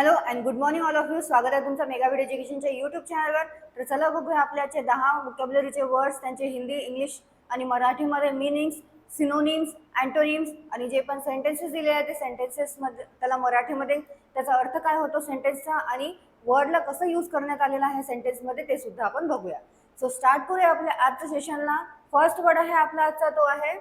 Hello and good morning all of you. स्वागत आहे तुमचं मेगाविड एज्युकेशनच्या यूट्यूब चॅनलवर. तर चला बघूया आपल्याचे 10 वोकॅब्युलरीचे वर्ड्स, त्यांचे हिंदी, इंग्लिश आणि मराठीमध्ये मीनिंग्स, सिनोनिम्स, अँटोनिम्स आणि जे पण सेंटेन्सेस दिले आहेत ते सेंटेन्सेसमध्ये त्याला मराठीमध्ये त्याचा अर्थ काय होतो सेंटेन्सचा आणि वर्डला कसं यूज करण्यात आलेला आहे सेंटेन्समध्ये ते सुद्धा आपण बघूया. सो स्टार्ट करूया आपल्या आजच्या सेशनला. फर्स्ट वर्ड आहे आपला आजचा तो आहे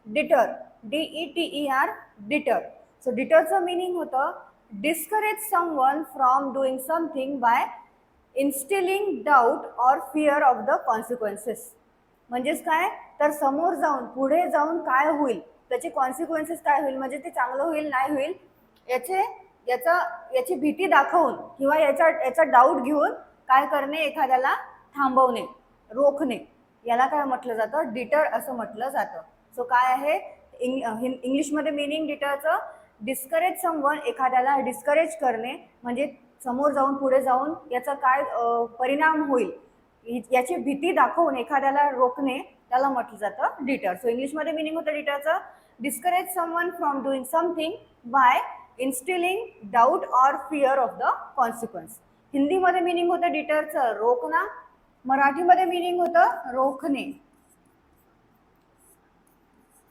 डिटर. DETER, deter. सो डिटरचं मीनिंग होतं discourage someone from doing something by instilling doubt or fear of the consequences. म्हणजेच काय तर समोर जाऊन पुढे जाऊन काय होईल त्याचे कॉन्सिक्वेन्सेस काय होईल म्हणजे ते चांगलं होईल नाही होईल याची भीती दाखवून किंवा याचा डाऊट घेऊन काय करणे एखाद्याला थांबवणे रोखणे याला काय म्हटलं जातं डिटर असं म्हटलं जातं. सो काय आहे इंग्लिशमध्ये मीनिंग डिटरचं डिस्करेज समवन एखाद्याला डिस्करेज करणे म्हणजे समोर जाऊन पुढे जाऊन याचा काय परिणाम होईल याची भीती दाखवून एखाद्याला रोखणे त्याला म्हटलं जातं डिटर. सो इंग्लिशमध्ये मीनिंग होतं डिटरचं discourage someone from doing something by instilling doubt or fear of the consequence. हिंदीमध्ये मीनिंग होतं डिटरचं रोखणं. मराठीमध्ये मीनिंग होतं रोखणे.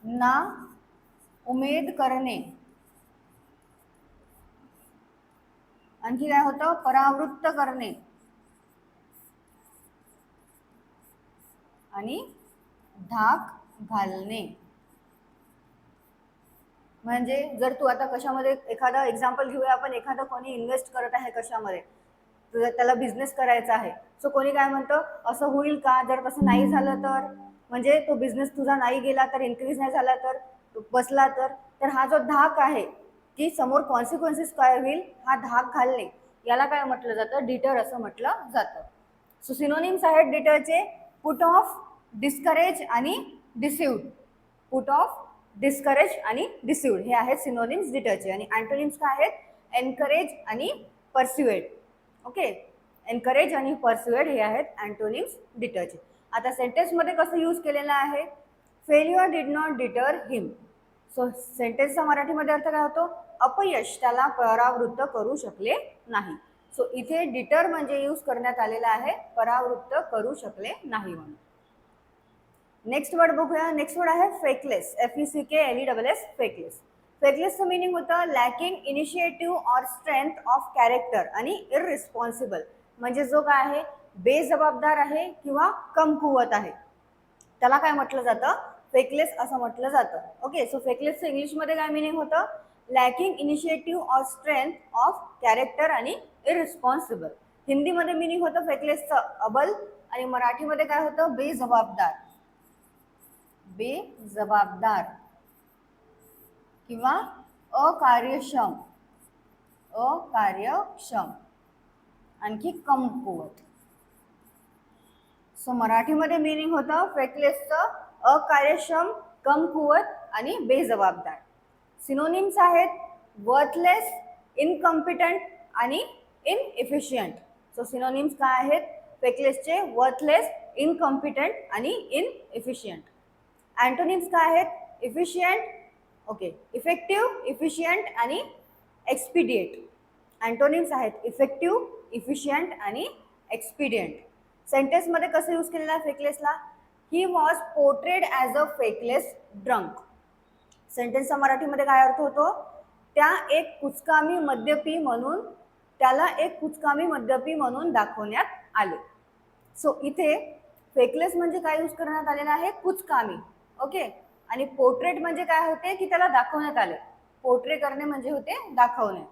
ना उमेद करणे. आणखी काय होतं परावृत्त करणे आणि धाक घालणे. म्हणजे जर तू आता कशामध्ये एखादा एक्झाम्पल घेऊया आपण एखादा कोणी इन्व्हेस्ट करत आहे कशामध्ये त्याला बिझनेस करायचा आहे. सो कोणी काय म्हणतं असं होईल का जर तसं नाही झालं तर म्हणजे तो बिझनेस तुझा नाही गेला तर इन्क्रीज नाही झाला तर बसला तर हा जो धाक आहे की समोर कॉन्सिक्वेन्सेस काय होईल हा धाक घालणे याला काय म्हटलं जातं डिटर असं म्हटलं जातं. सो सिनोनिम्स आहेत डिटरचे पुट ऑफ, डिस्करेज आणि डिसिव्ड. पुट ऑफ, डिस्करेज आणि डिसिव्ड हे आहेत सिनोनिम्स डिटरचे. आणि अँटोनिम्स काय आहेत एनकरेज आणि परस्युएड. ओके एनकरेज आणि परस्युएड हे आहेत अँटोनिम्स डिटरचे. आता सेंटेन्समध्ये कसं यूज केलेलं आहे failure did not deter him. So सेंटेन्सचा मराठीमध्ये अर्थ काय होतो अपयश त्याला परावृत्त करू शकले नाही. सो इथे डिटर म्हणजे यूज करण्यात आलेला आहे परावृत्त करू शकले नाही म्हणून. नेक्स्ट वर्ड बघूया. नेक्स्ट वर्ड आहे फेकलेस. FECKLESS फेकलेस. फेकलेसचं मीनिंग होतं lacking initiative or strength of character आणि इररिस्पॉन्सिबल. म्हणजे जो काय आहे बेजबाबदार आहे किंवा कमकुवत आहे त्याला काय म्हटलं जातं फेकलेस असं म्हटलं जातं. ओके सो फेकलेसचं इंग्लिशमध्ये काय मीनिंग होतं lacking initiative or strength of character आणि इररिस्पॉन्सिबल. हिंदीमध्ये मीनिंग होतं फेकलेसचं अबल आणि मराठीमध्ये काय होतं बेजबाबदार. बेजबाबदार किंवा अकार्यक्षम. अकार्यक्षम आणखी कमकुवत. सो मराठीमध्ये मीनिंग होतं फेकलेसचं अकार्यक्षम कमकुवत आणि बेजबाबदार. सिनोनिम्स आहेत वर्थलेस, इनकॉम्पिटंट आणि इनएफिशियंट. सो सिनोनिम्स काय आहेत फेकलेसचे वर्थलेस, इनकॉम्पिटंट आणि इनएफिशियंट. अँटोनिम्स काय आहेत इफिशियंट, ओके इफेक्टिव्ह, इफिशियंट आणि एक्सपिडिएट. अँटोनिम्स आहेत इफेक्टिव्ह, इफिशियंट आणि एक्सपिडियंट. सेंटेन्समध्ये कसं यूज केलेलं आहे फेकलेसला he was portrayed as a feckless drunk. सेंटेन्सचा मराठीमध्ये काय अर्थ होतो त्या एक कुचकामी मद्यपी म्हणून त्याला एक कुचकामी मद्यपी म्हणून दाखवण्यात आले. सो इथे फेकलेस म्हणजे काय यूज करण्यात आलेला आहे कुचकामी. ओके आणि पोर्ट्रेट म्हणजे काय होते की त्याला दाखवण्यात आले. पोर्ट्रे करणे म्हणजे होते दाखवणे.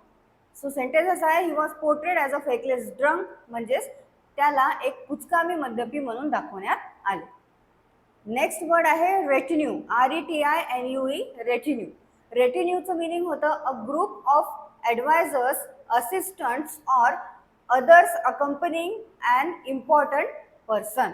सो सेंटेन्स असा आहे he was portrayed as a feckless drunk म्हणजेच त्याला एक कुचकामी मद्यपी म्हणून दाखवण्यात आले. नेक्स्ट वर्ड आहे रेटिन्यू. RETINUE retinue. रेटिन्यूचं मीनिंग होतं a group of advisers, assistants or others accompanying and important person.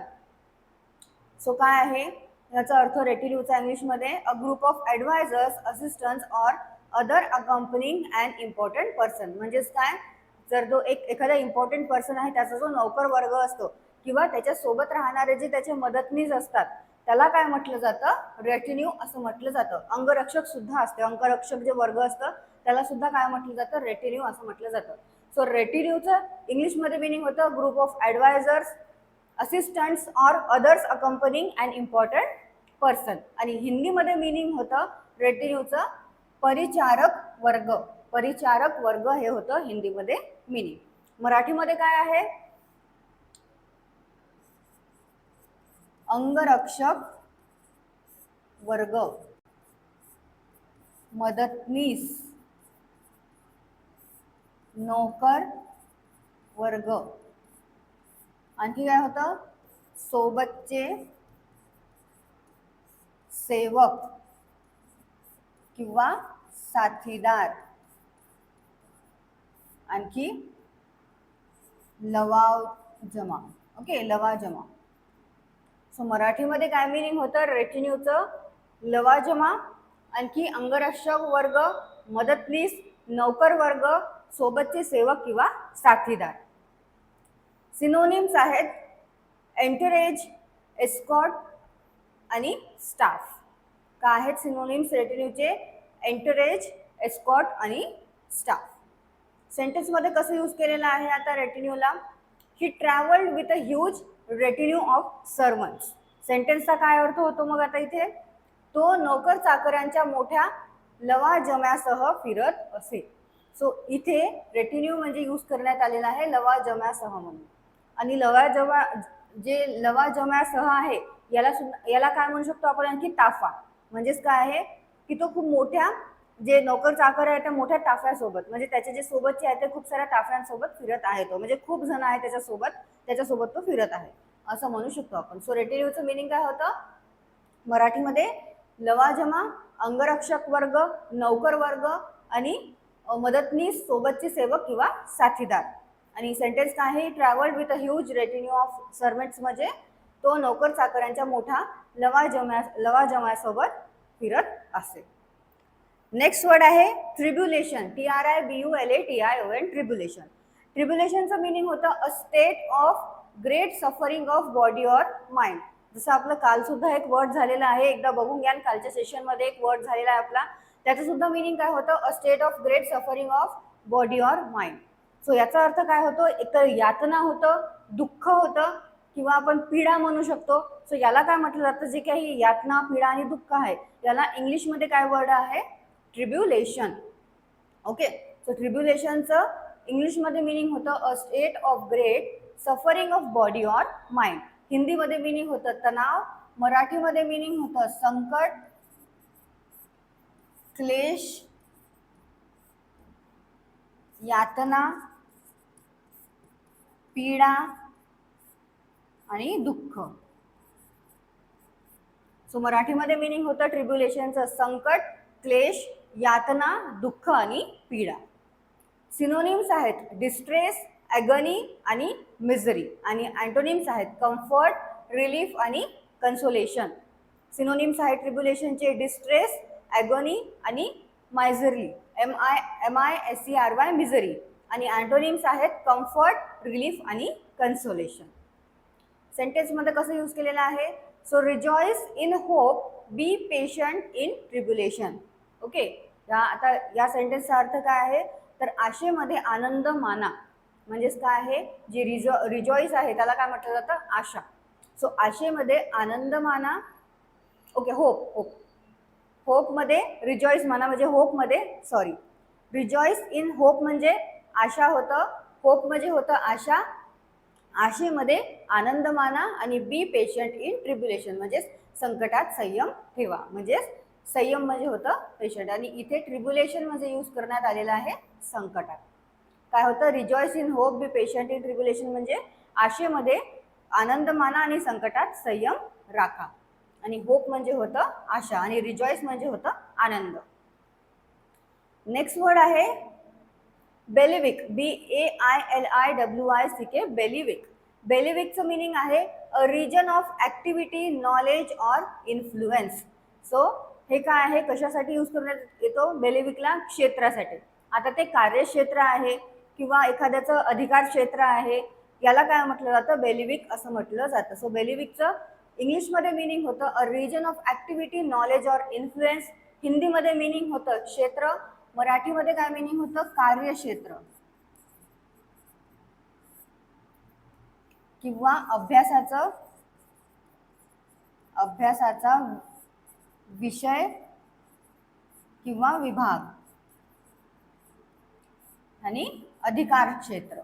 So काय आहे याचा अर्थ रेटिन्यूचा इंग्लिशमध्ये a group of advisers, assistants or other accompanying and important person. म्हणजेच काय जर जो एखादा इम्पॉर्टंट पर्सन आहे त्याचा जो नौकर वर्ग असतो किंवा त्याच्यासोबत राहणारे जे त्याचे मदतनीस असतात त्याला काय म्हटलं जातं रेटिन्यू असं म्हटलं जातं. अंगरक्षक सुद्धा असते. अंगरक्षक जे वर्ग असतं त्याला सुद्धा काय म्हटलं जातं, रेटिन्यू असं म्हटलं जातं. सो रेटिन्यूचं इंग्लिशमध्ये मिनिंग होतं group of advisers, assistants or others accompanying an important person. आणि हिंदीमध्ये मिनिंग होतं रेटिन्यूचं परिचारक वर्ग. परिचारक वर्ग हे होतं हिंदीमध्ये मिनिंग. मराठीमध्ये काय आहे, अंगरक्षक वर्ग, मदतनीस, नौकर वर्ग, आणखी काय होतं, सोबतचे सेवक किंवा साथीदार, आणखी लवाजमा. ओके, लवाजमा. सो मराठीमध्ये काय मिनिंग होतं रेटिन्यूचं, लवाजमा, आणखी अंगरक्षक वर्ग, मदतनीस, नौकर वर्ग, सोबतचे सेवक किंवा साथीदार. सिनोनिम्स आहेत एंटरेज, एस्कॉर्ट आणि स्टाफ. काय आहेत सिनोनिम्स रेटिन्यूचे, एंटरेज, एस्कॉर्ट आणि स्टाफ. सेंटेन्समध्ये कसं यूज केलेलं आहे आता रेटिन्यूला, he travelled with a huge retinue of servants. सेंटेन्सचा काय अर्थ होतो मग आता इथे, तो नौकर चाकरांच्या मोठ्या लवाजम्यासह फिरत असे. सो इथे रेटिन्यू म्हणजे यूज करण्यात आलेला आहे लवाजम्यासह म्हणून. आणि जे लवाजम्यासह आहे याला काय म्हणू शकतो आपण, आणखी ताफा. म्हणजेच काय आहे की तो खूप मोठ्या, जे नौकर चाकर आहे त्या मोठ्या ताफ्यासोबत, म्हणजे त्याचे जे सोबतचे आहेत ते खूप साऱ्या ताफ्यांसोबत फिरत आहे. तो म्हणजे खूप जण आहे त्याच्यासोबत तो फिरत आहे असं म्हणू शकतो आपण. सो रेटिन्यूचं मिनिंग काय होतं मराठीमध्ये, लवाजमा, अंगरक्षक वर्ग, नौकर वर्ग आणि मदतनीस, सोबतचे सेवक किंवा साथीदार. आणि सेंटेन्स काय आहे, travelled with a huge retinue of servants, म्हणजे तो नौकर चाकरांच्या मोठ्या लवाजम्यासोबत फिरत असे. नेक्स्ट वर्ड आहे ट्रिब्युलेशन, TRIBULATION, ट्रिब्युलेशन. ट्रिब्युलेशनचं मिनिंग होतं a state of great suffering of body or mind. जसं आपलं काल सुद्धा एक वर्ड झालेला आहे, एकदा बघून घ्या, कालच्या सेशनमध्ये एक वर्ड झालेला आहे आपला, त्याचं सुद्धा मिनिंग काय होतं, a state of great suffering of body or mind. So याचा अर्थ काय होतो, एकतर यातना होतं, दुःख होतं, किंवा आपण पीडा म्हणू शकतो. सो याला काय म्हटलं जातं, जे काही यातना, पीडा आणि दुःख आहे याला इंग्लिशमध्ये काय वर्ड आहे, ट्रिब्युलेशन. ओके, सो ट्रिब्युलेशनचं इंग्लिशमध्ये मिनिंग होतं a state of great suffering of body or mind. हिंदीमध्ये मिनिंग होतं तणाव, मराठीमध्ये मिनिंग होतं संकट, क्लेश, यातना, पीडा आणि दुःख. सो मराठीमध्ये मिनिंग होतं ट्रिब्युलेशनचं संकट, क्लेश, यातना, दुःख आणि पीडा. सिनोनिम्स आहेत डिस्ट्रेस, ॲगनी आणि मिझरी. आणि अँटोनिम्स आहेत कम्फर्ट, रिलीफ आणि कन्सोलेशन. सिनोनिम्स आहेत ट्रिब्युलेशनचे डिस्ट्रेस, ॲगनी आणि मायझरली, MISERY, मिझरी. आणि अँटोनिम्स आहेत कम्फर्ट, रिलीफ आणि कन्सोलेशन. सेंटेन्समध्ये कसं यूज केलेलं आहे, so rejoice in hope, be patient in tribulation. Okay, आता या सेंटेन्सचा अर्थ काय आहे, तर आशेमध्ये आनंद माना. म्हणजेच काय आहे, जे रिजॉईस आहे त्याला काय म्हटलं जातं, आशा. सो आशेमध्ये आनंद माना. ओके, होपमध्ये रिजॉईस माना, म्हणजे रिजॉईस इन होप म्हणजे आशा होतं, होप म्हणजे होतं आशा, आशेमध्ये आनंद माना. आणि बी पेशंट इन ट्रिब्युलेशन म्हणजेच संकटात संयम ठेवा, म्हणजेच संयम म्हणजे होतं पेशंट. आणि इथे ट्रिब्युलेशन म्हणजे यूज करण्यात आलेलं आहे संकटात. काय होतं, rejoice in hope, be patient in tribulation म्हणजे आशेमध्ये आनंद माना आणि संकटात संयम राखा. आणि होप म्हणजे होतं आशा आणि रिजॉईस म्हणजे होतं आनंद. नेक्स्ट वर्ड आहे बेलिविक, BAILIWICK, बेलिविक. बेलिविकचं मिनिंग आहे a reason of activity, knowledge or influence. So हे काय आहे, कशासाठी यूज करण्यात येतो बेलिविकला, क्षेत्रासाठी. आता ते कार्यक्षेत्र आहे किंवा एखाद्याचं अधिकार क्षेत्र आहे, याला काय म्हटलं जातं, बेलिविक असं म्हटलं जातं. सो बेलिविकचं इंग्लिशमध्ये मिनिंग होतं a reason of activity, knowledge or influence. हिंदीमध्ये मिनिंग होतं क्षेत्र, मराठीमध्ये काय मिनिंग होतं? कार्यक्षेत्र किंवा अभ्यासाचा विषय किंवा विभाग आणि अधिकार क्षेत्र.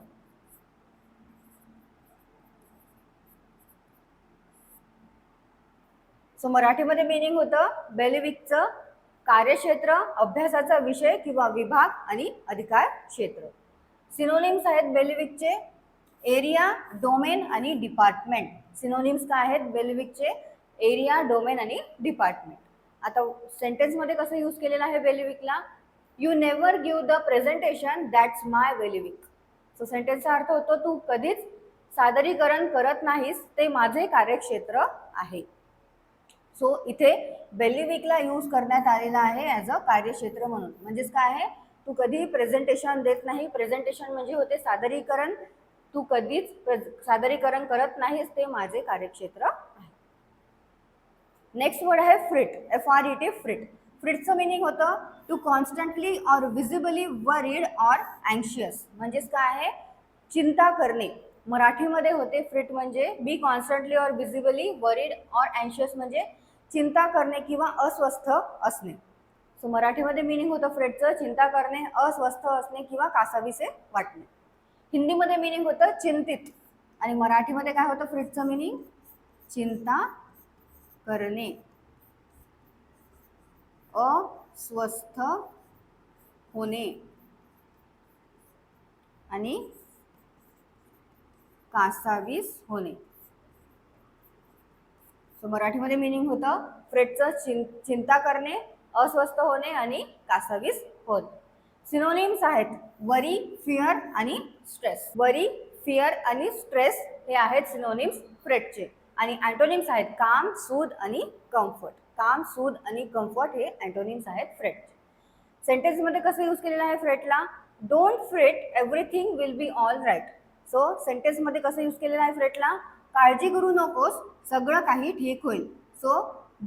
सो मराठीमध्ये मिनिंग होतं बेलिविकचं कार्यक्षेत्र, अभ्यासाचा विषय किंवा विभाग आणि अधिकार क्षेत्र. सिनोनिम्स आहेत बेलिविकचे एरिया, डोमेन आणि डिपार्टमेंट. सिनोनिम्स काय आहेत बेलिविकचे? एरिया, डोमेन आणि डिपार्टमेंट. आता सेंटेन्समध्ये कसं यूज केलेलं आहे बेलिविकला? You never give the presentation that's my bailiwick. So सेंटेन्सचा अर्थ होतो तू कधीच सादरीकरण करत नाहीस, ते माझे कार्यक्षेत्र आहे. सो इथे बेलिविकला यूज करण्यात आलेला आहे ॲज अ कार्यक्षेत्र म्हणून. म्हणजेच काय आहे? तू कधीही प्रेझेंटेशन देत नाही. प्रेझेंटेशन म्हणजे होते सादरीकरण. तू कधीच सादरीकरण करत नाहीस, ते माझे कार्यक्षेत्र आहे. नेक्स्ट वर्ड आहे फ्रिट. FRET, fret. फ्रिटचं मिनिंग होतं to constantly or visibly worried or अँशियस. म्हणजेच काय आहे? चिंता करणे. मराठीमध्ये होते फ्रिट म्हणजे be constantly or visibly worried or अँशियस म्हणजे चिंता करणे किंवा अस्वस्थ असणे. सो मराठीमध्ये मिनिंग होतं फ्रिटचं चिंता करणे, अस्वस्थ असणे किंवा कासावीसे वाटणे. हिंदीमध्ये मिनिंग होतं चिंतित आणि मराठीमध्ये काय होतं फ्रिटचं मिनिंग? चिंता करणे, अस्वस्थ होणे आणि कासावीस होणे. सो मराठीमध्ये मिनिंग होतं फ्रिटचं चिंता करणे, अस्वस्थ होणे आणि कासावीस होणे. सिनोनिम्स आहेत वरी, फिअर आणि स्ट्रेस. वरी, फिअर आणि स्ट्रेस हे आहेत सिनोनिम्स फ्रिटचे. आणि अँटोनिम्स आहेत काम, सूद आणि कम्फर्ट. काम, सूद आणि कम्फर्ट हे अँटोनिम्स आहेत फ्रिटचे. सेंटेन्समध्ये कसं यूज केलेलं आहे फ्रिटला? Don't fret, everything will be all right. So सेंटेन्समध्ये कसं यूज केलेलं आहे फ्रिटला? काळजी करू नकोस, सगळं काही ठीक होईल. So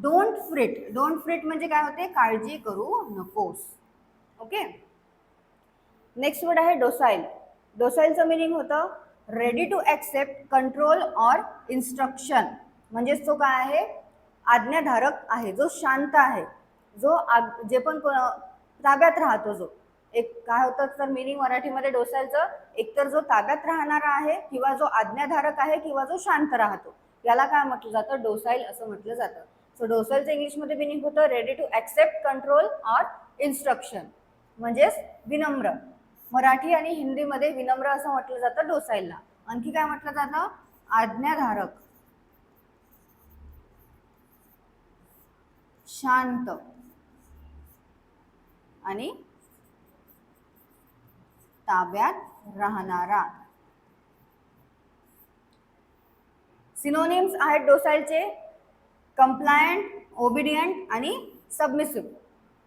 don't fret. Don't fret म्हणजे काय होते? काळजी करू नकोस. ओके. नेक्स्ट वर्ड आहे डोसाईल. डोसाईलचं मिनिंग होतं ready to accept control or instruction. म्हणजेच तो काय आहे? आज्ञाधारक आहे, जो शांत आहे, जो जे पण ताब्यात राहतो. जो एक काय होतं तर मिनिंग मराठीमध्ये डोसाईलचं एकतर जो ताब्यात राहणारा आहे किंवा जो आज्ञाधारक आहे किंवा जो शांत राहतो, याला काय म्हटलं जातं? डोसाईल असं म्हटलं जातं. सो डोसाईलचं इंग्लिशमध्ये मिनिंग होतं ready to accept control or instruction म्हणजेच विनम्र. मराठी आणि हिंदीमध्ये विनम्र असं म्हटलं जातं डोसाईलला. आणखी काय म्हटलं जातं? आज्ञाधारक, शांत आणि ताब्यात राहणारा. सिनोनिम्स आहेत डोसाईलचे कंप्लायंट, ओबिडियंट आणि सबमिसिव्ह.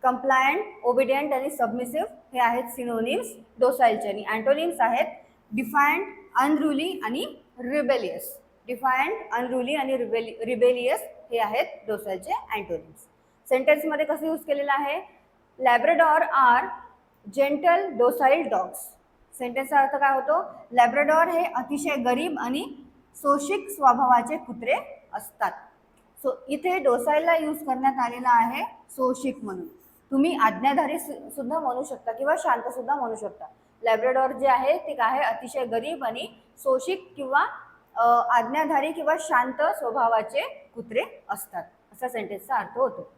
कंप्लायंट, ओबिडियंट आणि सबमिसिव्ह हे आहेत सिनोनिम्स डोसाईलचे. आणि अँटोनिम्स आहेत डिफायंट, अनरुली आणि रिबेलियस. डिफायंट, अनरुली आणि रिबेलियस हे आहेत डोसाईलचे अँटोनिम्स. सेंटेन्समध्ये कसं यूज केलेलं आहे? Labrador are gentle docile dogs. सेंटेन्सचा अर्थ काय होतो? लॅब्राडॉर हे अतिशय गरीब आणि सोशिक स्वभावाचे कुत्रे असतात. सो इथे डोसाईलला यूज करण्यात आलेला आहे सोशिक म्हणून. तुम्ही आज्ञाधारी सुद्धा म्हणू शकता किंवा शांत सुद्धा म्हणू शकता. लॅब्राडॉर जे आहे ते काय आहे? अतिशय गरीब आणि सोशिक किंवा आज्ञाधारी किंवा शांत स्वभावाचे कुत्रे असतात, असा सेंटेन्सचा अर्थ होतो.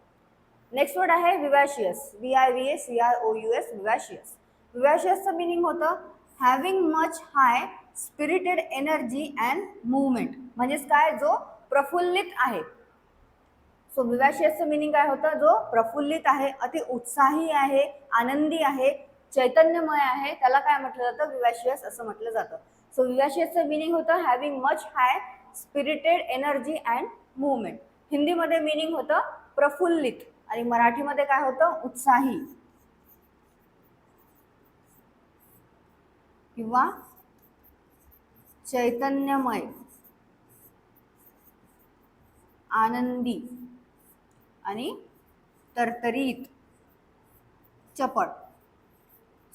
नेक्स्ट वर्ड आहे विवॅशियस. VIVACROUS, विवॅशियस. विवॅशियसचं मिनिंग होतं having much hi spirited energy and movement. म्हणजेच काय? जो प्रफुल्लित आहे. सो विवॅशियसचं मिनिंग काय होतं? जो प्रफुल्लित आहे, अति उत्साही आहे, आनंदी आहे, चैतन्यमय आहे, त्याला काय म्हटलं जातं? विवॅशियस असं म्हटलं जातं. सो विवॅशियसचं मिनिंग होतं having much hi spirited energy and movement. हिंदीमध्ये मिनिंग होतं प्रफुल्लित आणि मराठीमध्ये काय होतं? उत्साही किंवा चैतन्यमय, आनंदी आणि तरतरीत, चपळ.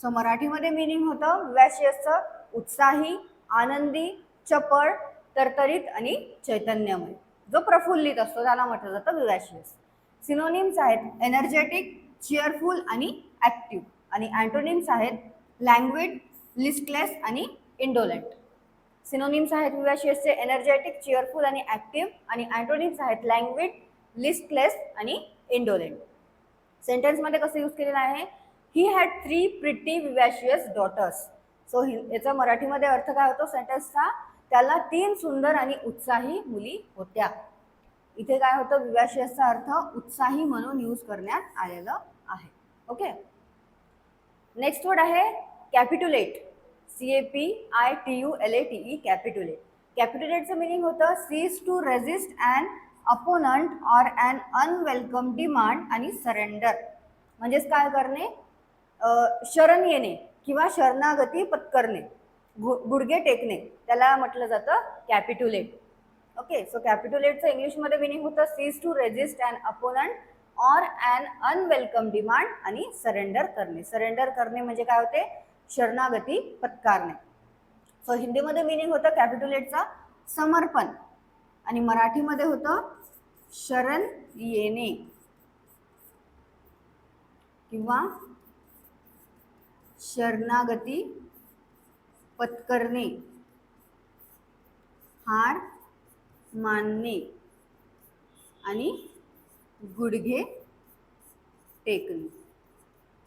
सो मराठीमध्ये मिनिंग होतं विवाशियसचं उत्साही, आनंदी, चपळ, तरतरीत आणि चैतन्यमय. जो प्रफुल्लित असतो त्याला म्हटलं जातं विवाशियस. सिनोनिम्स आहेत एनर्जेटिक, चिअरफुल आणि ॲक्टिव्ह. आणि अँटोनिम्स आहेत लँग्वेज, लिस्टलेस आणि इंडोलेंट. सिनोनिम्स आहेत विवाशियसचे एनर्जेटिक, चिअरफुल आणि ॲक्टिव्ह. आणि अँटोनिम्स आहेत लँग्वेज, लिस्टलेस आणि इंडोलेंट. सेंटेन्समध्ये कसं यूज केलेलं आहे, he had 3 pretty vivacious daughters. So याचा मराठीमध्ये अर्थ काय होतो सेंटेन्सचा, त्याला 3 सुंदर आणि उत्साही मुली होत्या. इथे काय होतं विवॅशियसचा अर्थ उत्साही म्हणून यूज करण्यात आलेलं आहे. ओके. नेक्स्ट वर्ड आहे कॅपिट्युलेट. CAPITULATE capitulate. कॅपिट्युलेटचं मिनिंग होतं cease to resist and opponent or an unwelcome demand आणि सरेंडर. म्हणजेच काय करणे, शरण येणे किंवा शरणागती पत्करणे, गुडघे टेकणे, त्याला म्हटलं जातं कॅपिट्युलेट. ओके. सो कॅपिट्युलेटचं इंग्लिशमध्ये मिनिंग होतं cease to resist an opponent or an unwelcome demand आणि सरेंडर करणे. सरेंडर करणे म्हणजे काय होते, शरणागती पत्कारणे. सो हिंदीमध्ये मिनिंग होतं कॅपिट्युलेटचा समर्पण आणि मराठीमध्ये होतं शरण येणे किंवा शरणागती पत्करणे, हार मानणे आणि गुडघे टेकणे.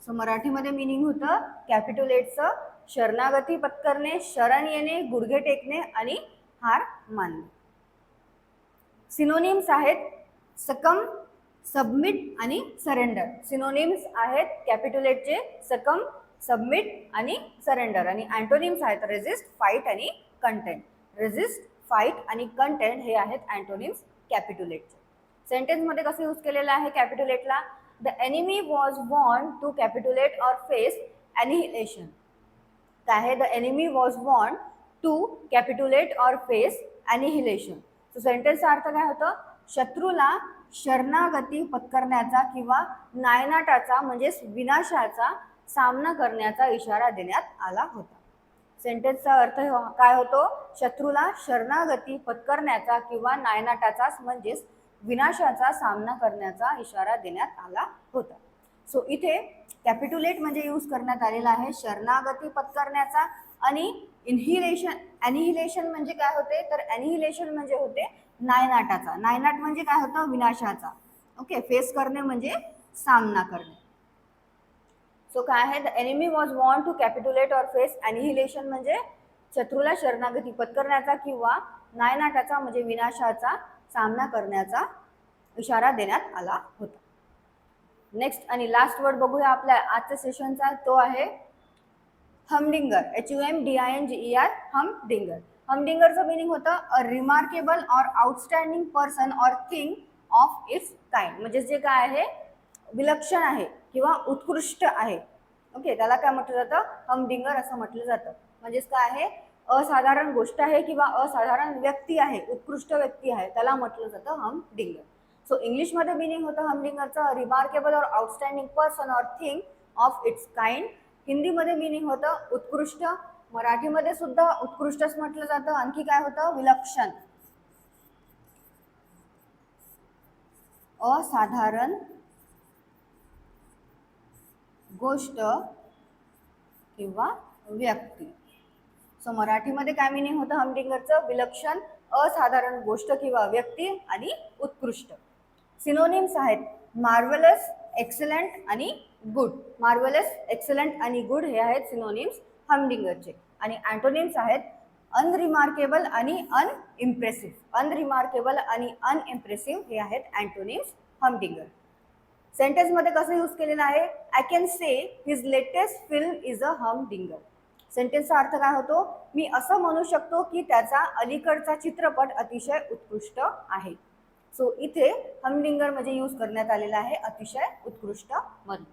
सो मराठीमध्ये मिनिंग होतं कॅपिट्युलेटचं शरणागती पत्करणे, शरण येणे, गुडघे टेकणे आणि हार मानणे. सिनोनिम्स आहेत सकम, सबमिट आणि सरेंडर. सिनोनिम्स आहेत कॅपिट्युलेटचे सकम, सबमिट आणि सरेंडर. आणि अँटोनिम्स आहेत रेजिस्ट, फाईट आणि कंटेंट. रेजिस्ट, फाईट आणि कंटेंट हे आहेत अँटोनिम्स कॅपिट्युलेटचे. सेंटेन्समध्ये कसं यूज केलेलं आहे कॅपिट्युलेटला, the enemy was warned to capitulate or face annihilation. काय आहे, the enemy was warned to capitulate or face annihilation. So सेंटेन्सचा अर्थ काय होतं, शत्रूला शरणागती पत्करण्याचा किंवा नायनाटाचा म्हणजेच विनाशाचा सामना करण्याचा इशारा देण्यात आला होता. सेंटेन्सचा अर्थ काय होतो, शत्रूला शरणागती पत्करण्याचा किंवा नायनाटाचा म्हणजेच विनाशाचा सामना करण्याचा इशारा देण्यात आला होता. सो इथे कॅपिट्युलेट म्हणजे यूज करण्यात आलेला आहे शरणागती पत्करण्याचा. आणि ॲनिहिलेशन म्हणजे काय होते, तर ॲनिहिलेशन म्हणजे होते नायनाटाचा. नायनाट म्हणजे काय होतं, विनाशाचा. ओके. फेस करणे म्हणजे सामना करणे. सो काय आहे, the enemy was warned to capitulate or face annihilation म्हणजे शत्रूला शरणागती पत्करण्याचा किंवा नायनाटाचा म्हणजे विनाशाचा सामना करण्याचा इशारा देण्यात आला होता. नेक्स्ट आणि लास्ट वर्ड बघूया आपल्या आजच्या सेशनचा, तो आहे हमडिंगर. HUMDINGER, हमडिंगर. हमडिंगरचं मिनिंग होतं a remarkable or outstanding person or thing of its kind. म्हणजे जे काय आहे, विलक्षण आहे किंवा उत्कृष्ट आहे. ओके. त्याला काय म्हटलं जातं, हमडिंगर असं म्हटलं जातं. म्हणजेच काय आहे, असाधारण गोष्ट आहे किंवा असाधारण व्यक्ती आहे, उत्कृष्ट व्यक्ती आहे, त्याला म्हटलं जातं हमडिंगर. सो इंग्लिशमध्ये मिनिंग होतं हमडिंगरचं remarkable or outstanding person or thing of its kind. हिंदीमध्ये मिनिंग होतं उत्कृष्ट. मराठीमध्ये सुद्धा उत्कृष्टच म्हटलं जातं. आणखी काय होतं, विलक्षण, असाधारण गोष्ट किंवा व्यक्ती. सो मराठीमध्ये काय मिनिंग होतं हमडिंगरचं, विलक्षण, असाधारण गोष्ट किंवा व्यक्ती आणि उत्कृष्ट. सिनोनिम्स आहेत मार्वेलस, एक्सलंट आणि गुड. मार्वेलस, एक्सलंट आणि गुड हे आहेत सिनोनिम्स हमडिंगरचे. आणि अँटोनिम्स आहेत अनरिमार्केबल आणि अनइम्प्रेसिव्ह. अनरिमार्केबल आणि अनइम्प्रेसिव्ह हे आहेत अँटोनिम्स हमडिंगर. सेंटेन्समध्ये कसं यूज केलेलं आहे, I can say his latest film is a humdinger. सेंटेन्सचा अर्थ काय होतो, मी असं म्हणू शकतो की त्याचा अलीकडचा चित्रपट अतिशय उत्कृष्ट आहे. सो इथे हमडिंगर म्हणजे यूज करण्यात आलेला आहे अतिशय उत्कृष्ट म्हणून.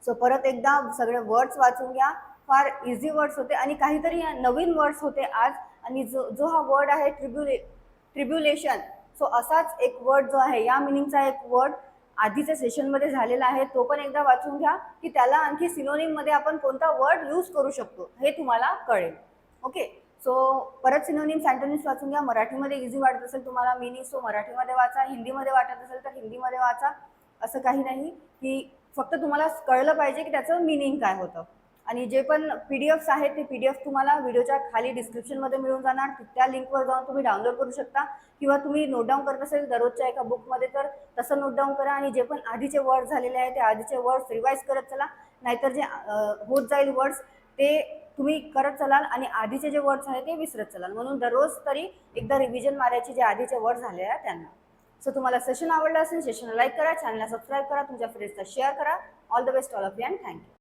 सो परत एकदा सगळे वर्ड्स वाचून घ्या. फार इझी वर्ड्स होते आणि काहीतरी नवीन वर्ड्स होते आज. आणि जो हा वर्ड आहे ट्रिब्युलेशन, सो असाच एक वर्ड जो आहे या मिनिंगचा एक वर्ड आधीच्या सेशनमध्ये झालेला आहे तो पण एकदा वाचून घ्या, की त्याला आणखी सिनोनिममध्ये आपण कोणता वर्ड यूज करू शकतो हे तुम्हाला कळेल. ओके, सो परत सिनोनिम्स अँटोनिम्स वाचून घ्या. मराठीमध्ये इझी वाटत असेल तुम्हाला मीनिंग, सो मराठीमध्ये वाचा. हिंदीमध्ये वाटत असेल तर हिंदीमध्ये वाचा. असं काही नाही की फक्त तुम्हाला कळलं पाहिजे की त्याचं मीनिंग काय होतं. आणि जे पण PDF आहेत ते PDF तुम्हाला व्हिडिओच्या खाली डिस्क्रिप्शनमध्ये मिळून जाणार. त्या लिंकवर जाऊन तुम्ही डाउनलोड करू शकता, किंवा तुम्ही नोट डाऊन करत असेल दररोजच्या एका बुकमध्ये तर तसं नोट डाऊन करा. आणि जे पण आधीचे वर्ड झालेले आहेत ते आधीचे वर्ड्स रिवाईज करत चला. नाहीतर जे होत जाईल वर्ड्स ते तुम्ही करत चलाल आणि आधीचे जे वर्ड्स आहेत ते विसरत चलाल. म्हणून दररोज तरी एकदा रिव्हिजन मारायची जे आधीचे वर्ड झाले आहेत त्यांना. सो तुम्हाला सेशन आवडलं असेल, सेशनला लाईक करा, चॅनलला सबस्क्राईब करा, तुमच्या फ्रेंड्सला शेअर करा. All the best all of you and thank you.